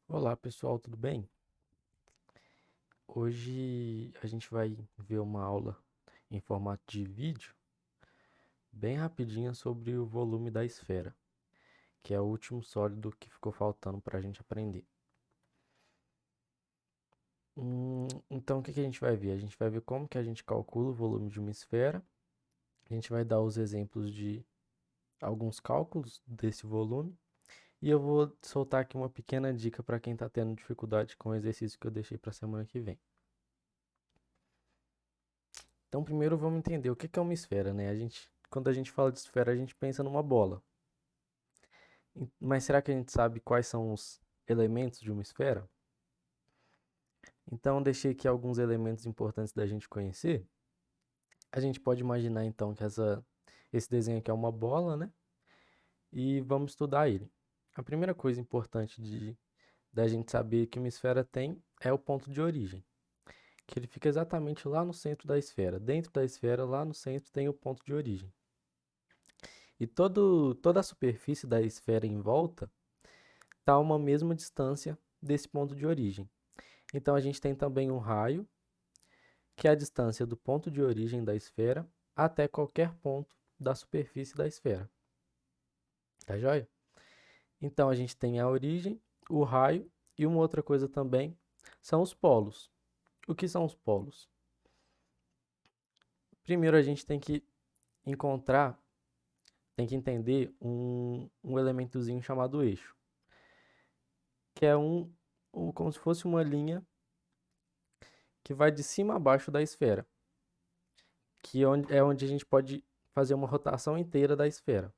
Olá pessoal, tudo bem? Hoje a gente vai ver uma aula em formato de vídeo, bem rapidinha, sobre o volume da esfera, que é o último sólido que ficou faltando para a gente aprender. Então o que a gente vai ver? A gente vai ver como que a gente calcula o volume de uma esfera, a gente vai dar os exemplos de alguns cálculos desse volume, e eu vou soltar aqui uma pequena dica para quem está tendo dificuldade com o exercício que eu deixei para a semana que vem. Então, primeiro vamos entender o que é uma esfera, né? Quando a gente fala de esfera, a gente pensa numa bola. Mas será que a gente sabe quais são os elementos de uma esfera? Então, deixei aqui alguns elementos importantes da gente conhecer. A gente pode imaginar então que esse desenho aqui é uma bola, né? E vamos estudar ele. A primeira coisa importante da gente saber que uma esfera tem é o ponto de origem, que ele fica exatamente lá no centro da esfera. Dentro da esfera, lá no centro, tem o ponto de origem. E toda a superfície da esfera em volta está a uma mesma distância desse ponto de origem. Então a gente tem também um raio, que é a distância do ponto de origem da esfera até qualquer ponto da superfície da esfera. Tá joia? Então a gente tem a origem, o raio e uma outra coisa também são os polos. O que são os polos? Primeiro a gente encontrar, tem que entender um elementozinho chamado eixo, que é como se fosse uma linha que vai de cima a baixo da esfera, é onde a gente pode fazer uma rotação inteira da esfera.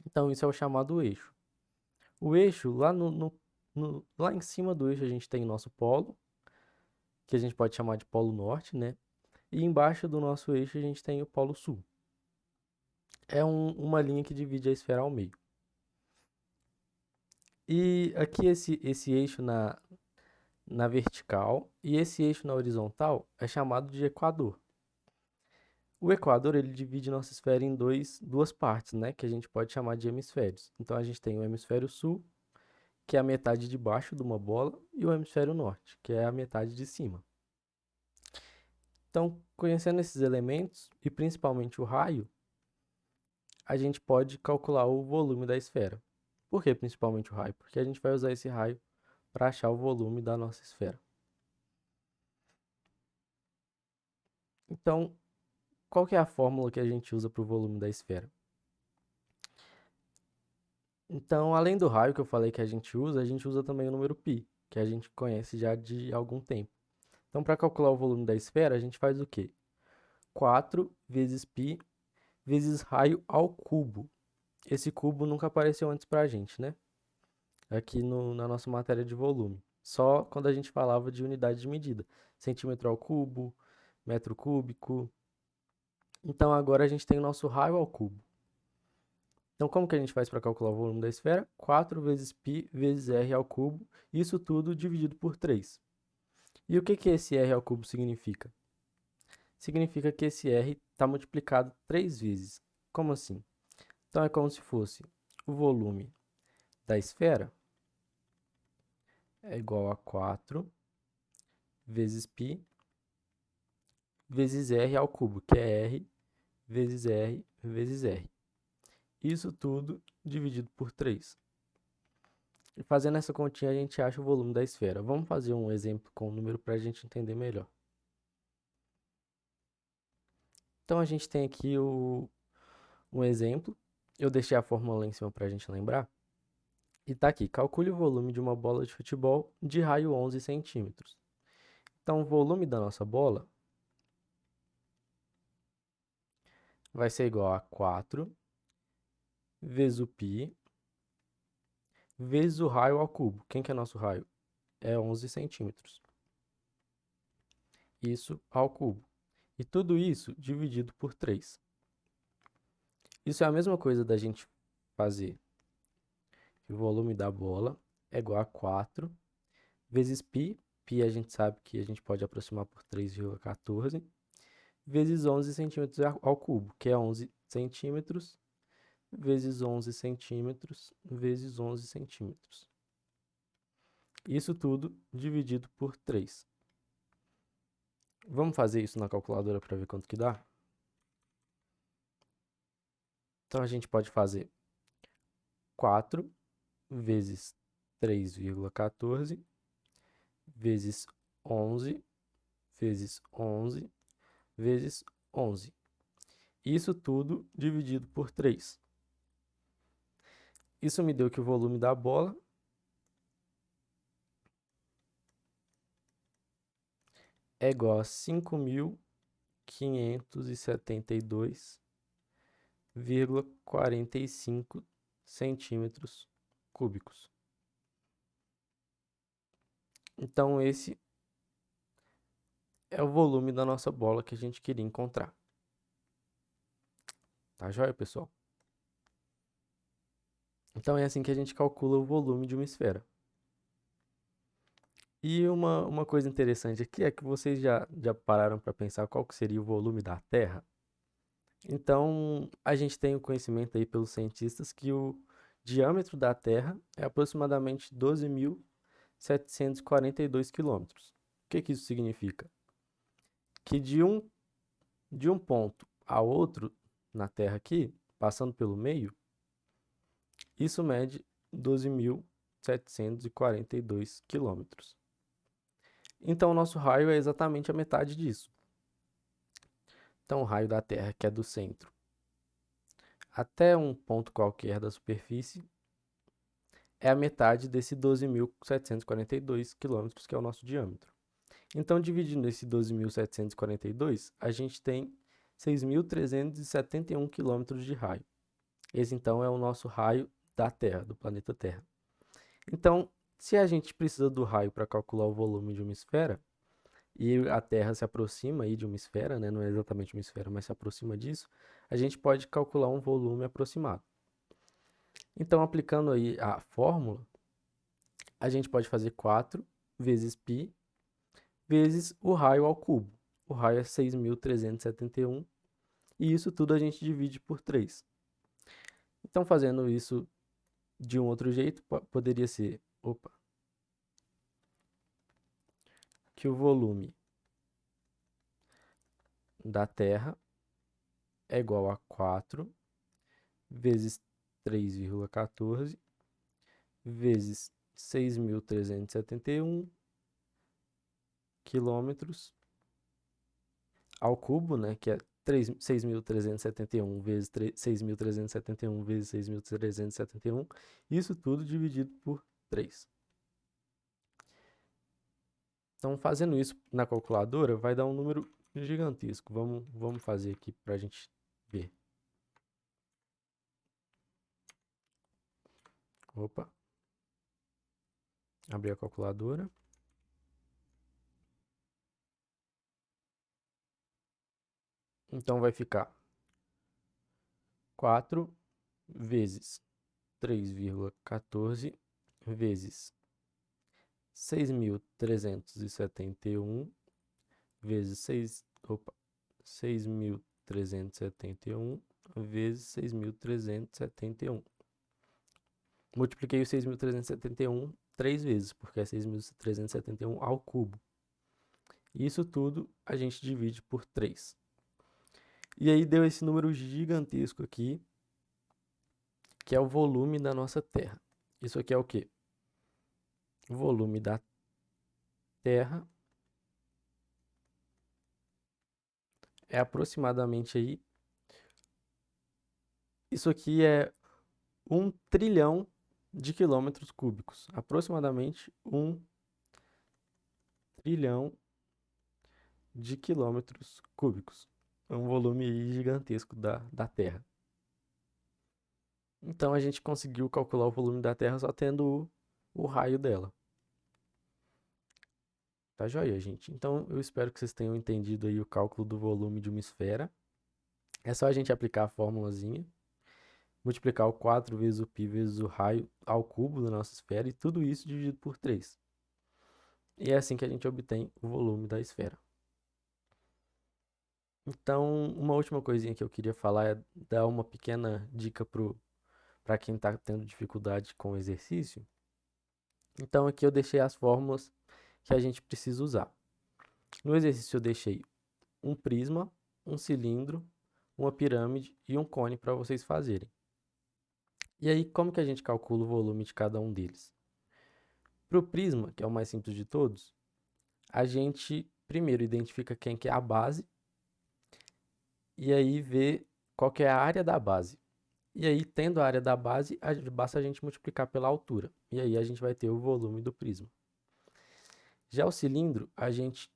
Então, isso é o chamado eixo. O eixo, lá em cima do eixo, a gente tem o nosso polo, que a gente pode chamar de polo norte, né? E embaixo do nosso eixo, a gente tem o polo sul. É uma linha que divide a esfera ao meio. E aqui, esse eixo na vertical e esse eixo na horizontal é chamado de equador. O equador, ele divide nossa esfera em duas partes, né? Que a gente pode chamar de hemisférios. Então, a gente tem o hemisfério sul, que é a metade de baixo de uma bola, e o hemisfério norte, que é a metade de cima. Então, conhecendo esses elementos, e principalmente o raio, a gente pode calcular o volume da esfera. Por que principalmente o raio? Porque a gente vai usar esse raio para achar o volume da nossa esfera. Então, qual que é a fórmula que a gente usa para o volume da esfera? Então, além do raio que eu falei que a gente usa também o número π, que a gente conhece já de algum tempo. Então, para calcular o volume da esfera, a gente faz o quê? 4 vezes π vezes raio ao cubo. Esse cubo nunca apareceu antes para a gente, né? Aqui na nossa matéria de volume. Só quando a gente falava de unidade de medida. Centímetro ao cubo, metro cúbico. Então, agora a gente tem o nosso raio ao cubo. Então, como que a gente faz para calcular o volume da esfera? 4 vezes π vezes r ao cubo, isso tudo dividido por 3. E o que esse r ao cubo significa? Significa que esse r está multiplicado 3 vezes. Como assim? Então, é como se fosse o volume da esfera é igual a 4 vezes π vezes r ao cubo, que é r vezes r vezes r. Isso tudo dividido por 3. E fazendo essa continha, a gente acha o volume da esfera. Vamos fazer um exemplo com o número para a gente entender melhor. Então, a gente tem aqui um exemplo. Eu deixei a fórmula lá em cima para a gente lembrar. E está aqui, calcule o volume de uma bola de futebol de raio 11 centímetros. Então, o volume da nossa bola vai ser igual a 4 vezes o π vezes o raio ao cubo. Quem que é nosso raio? É 11 centímetros. Isso ao cubo. E tudo isso dividido por 3. Isso é a mesma coisa da gente fazer. O volume da bola é igual a 4 vezes π. Π a gente sabe que a gente pode aproximar por 3,14 vezes 11 centímetros ao cubo, que é 11 centímetros vezes 11 centímetros vezes 11 centímetros. Isso tudo dividido por 3. Vamos fazer isso na calculadora para ver quanto que dá? Então, a gente pode fazer 4 vezes 3,14 vezes 11 vezes 11 vezes 11. Isso tudo dividido por 3. Isso me deu que o volume da bola é igual a 5.572,45 centímetros cúbicos. Então, esse é o volume da nossa bola que a gente queria encontrar. Tá joia, pessoal? Então, é assim que a gente calcula o volume de uma esfera. E uma coisa interessante aqui é que vocês já pararam para pensar qual que seria o volume da Terra? Então, a gente tem o conhecimento aí pelos cientistas que o diâmetro da Terra é aproximadamente 12.742 quilômetros. O que isso significa? Que de um ponto a outro na Terra aqui, passando pelo meio, isso mede 12.742 quilômetros. Então, o nosso raio é exatamente a metade disso. Então, o raio da Terra, que é do centro até um ponto qualquer da superfície, é a metade desse 12.742 quilômetros, que é o nosso diâmetro. Então, dividindo esse 12.742, a gente tem 6.371 quilômetros de raio. Esse, então, é o nosso raio da Terra, do planeta Terra. Então, se a gente precisa do raio para calcular o volume de uma esfera, e a Terra se aproxima aí de uma esfera, né? Não é exatamente uma esfera, mas se aproxima disso, a gente pode calcular um volume aproximado. Então, aplicando aí a fórmula, a gente pode fazer 4 vezes π vezes o raio ao cubo. O raio é 6.371 e isso tudo a gente divide por 3. Então, fazendo isso de um outro jeito, poderia ser, que o volume da Terra é igual a 4 vezes 3,14 vezes 6.371 quilômetros ao cubo, né, que é 6.371 vezes 6.371 vezes 6.371, isso tudo dividido por 3. Então, fazendo isso na calculadora, vai dar um número gigantesco. Vamos fazer aqui para a gente ver. Abrir a calculadora. Então, vai ficar 4 vezes 3,14 vezes 6.371 vezes 6.371 vezes 6.371. Multipliquei o 6.371 3 vezes, porque é 6.371 ao cubo. Isso tudo a gente divide por 3. E aí deu esse número gigantesco aqui, que é o volume da nossa Terra. Isso aqui é o quê? O volume da Terra é aproximadamente aí. Isso aqui é 1 trilhão de quilômetros cúbicos. Aproximadamente 1 trilhão de quilômetros cúbicos. É um volume aí gigantesco da Terra. Então a gente conseguiu calcular o volume da Terra só tendo o raio dela. Tá joia, gente? Então eu espero que vocês tenham entendido aí o cálculo do volume de uma esfera. É só a gente aplicar a formulazinha, multiplicar o 4 vezes o π vezes o raio ao cubo da nossa esfera e tudo isso dividido por 3. E é assim que a gente obtém o volume da esfera. Então, uma última coisinha que eu queria falar é dar uma pequena dica para quem está tendo dificuldade com o exercício. Então aqui eu deixei as fórmulas que a gente precisa usar. No exercício eu deixei um prisma, um cilindro, uma pirâmide e um cone para vocês fazerem. E aí, como que a gente calcula o volume de cada um deles? Para o prisma, que é o mais simples de todos, a gente primeiro identifica quem que é a base e aí vê qual que é a área da base. E aí, tendo a área da base, basta a gente multiplicar pela altura. E aí a gente vai ter o volume do prisma. Já o cilindro, a gente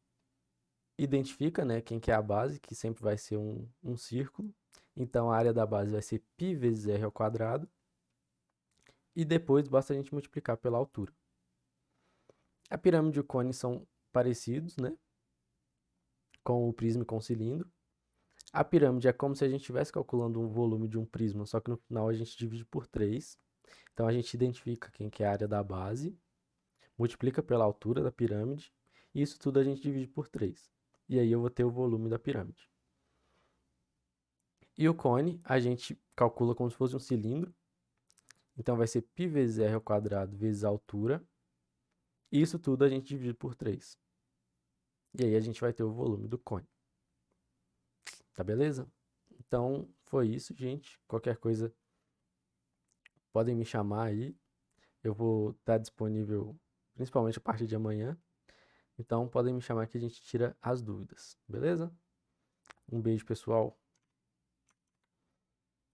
identifica, né, quem que é a base, que sempre vai ser um círculo. Então, a área da base vai ser π vezes r ao quadrado. E depois basta a gente multiplicar pela altura. A pirâmide e o cone são parecidos, né, com o prisma e com o cilindro. A pirâmide é como se a gente estivesse calculando um volume de um prisma, só que no final a gente divide por 3. Então, a gente identifica quem que é a área da base, multiplica pela altura da pirâmide, e isso tudo a gente divide por 3. E aí eu vou ter o volume da pirâmide. E o cone, a gente calcula como se fosse um cilindro. Então vai ser π vezes r ao quadrado vezes a altura. E isso tudo a gente divide por 3. E aí a gente vai ter o volume do cone. Tá beleza? Então foi isso, gente. Qualquer coisa podem me chamar aí. Eu vou estar disponível principalmente a partir de amanhã. Então podem me chamar que a gente tira as dúvidas. Beleza? Um beijo, pessoal.